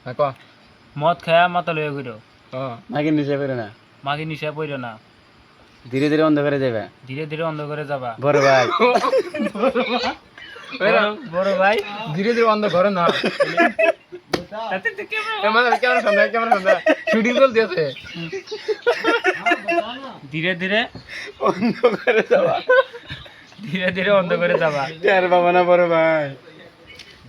হ্যাঁ ক মদ খায়া মাথা লইয়া ঘুরো মাগির নিচে পড়ে না, মাগি নিশা পড়ো না, ধীরে ধীরে অন্ধকারে যাবে ধীরে ধীরে অন্ধকারে যাবা। বড় ভাই। বড় ভাই ধীরে ধীরে অন্ধ ঘরে না ক্যামেরা সামনে শুটিং চলতে আছে ধীরে ধীরে অন্ধকারে যাবা, ধীরে ধীরে অন্ধকারে যাবা, টের পাবা না বড় ভাই।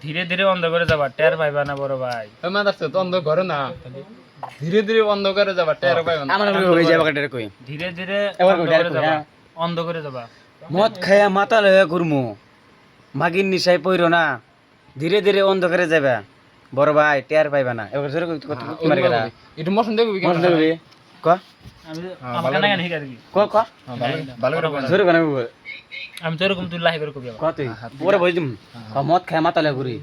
ধীরে ধীরে অন্ধকারে যাবা, টের পাইবা না বড় ভাই। মাদারছে তো অন্ধ ঘরে না ধীরে ধীরে অন্ধকারে যাবা টের পাইবা না আমার হয়ে যাবে কাটের কই, ধীরে ধীরে এবার কই, অন্ধকারে ডাইরেক্ট কই, যাবা, হ্যাঁ। অন্ধকারে যাবা। মদ খায়া মাথা লয়ে ঘুরমু, মাগির নিশায় পইরো না, ধীরে ধীরে অন্ধকারে যাবে বড় ভাই, টের পাইবা না। এবার জোরে কই কি মারি গেলা, একটু মশন দেখবি মন দেখবি ক আমি আমাকে না শিখা দিবি, ক ক ভালো করে বল। জোরে বানাবো আমি তো এরকম তুই লাহি করে কবি। ক তুই পরে বই দিম। মদ খায়া মাথা লয়ে ঘুরি,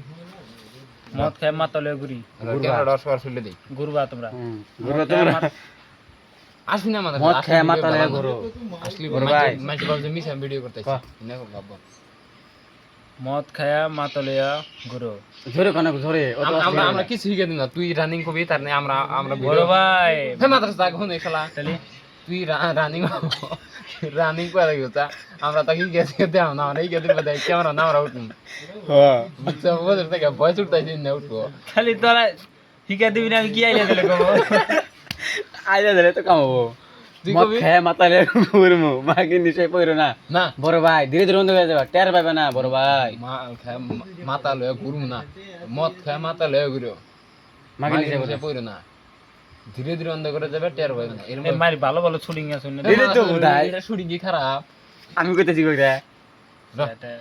মদ খায় মাথা লইয়া ঘুরি, ক্যামেরা দশ বার শুলে দেই ঘুরবা তোমরা। ঘুরবা তোমরা, আসবি না আমাদের মদ খায়া মাথা লয়ে ঘুরো আসলি বড় ভাই। মাঝে ভাবছে মিশা ভিডিও করতেছি না বাবা মদ খায়া মাথা লইয়া ঘুরো। জোরে কানে জোরে, ও তো আমরা আমরা কিছু শিখে দিন না তুই রানিং করবি তার নেই আমরা আমরা বড় ভাই হে মাদ্রাসা জাগ হনে খেলা তাহলে তুই রানিং রানিং করে গেছা আমরা তাকে গেছে দেও না আমরা এই গেছে বাদে ক্যামেরা না আমরা উঠুন হ্যাঁ আচ্ছা ওদের থেকে ভয়েস উঠতাইছি না উঠবো খালি তোরা শিখা দিবি না, আমি কি আইলে দিলে কব। আইলা দিলে তো কামাবো। তুই মদ কবি খায়া মাথা লয়ে ঘুরমু, মাগির নিশায় পইরো না না বড় ভাই, ধীরে ধীরে অন্ধকারে যাবে, টের পাইবা না বড় ভাই। মাথা লয়ে ঘুরু না মদ খায় মাথা লয়ে ঘুরো মাগির নিশায় পইরো পড়ে না ধীরে ধীরে অন্ধ করে যাবে টের পাবে না এরকম এ মারি ভালো ভালো শুটিং আছে না। দিলে তো বোধহয়। এটা শুটিং কি খারাপ আমি কইতেছি কইরা র। এটা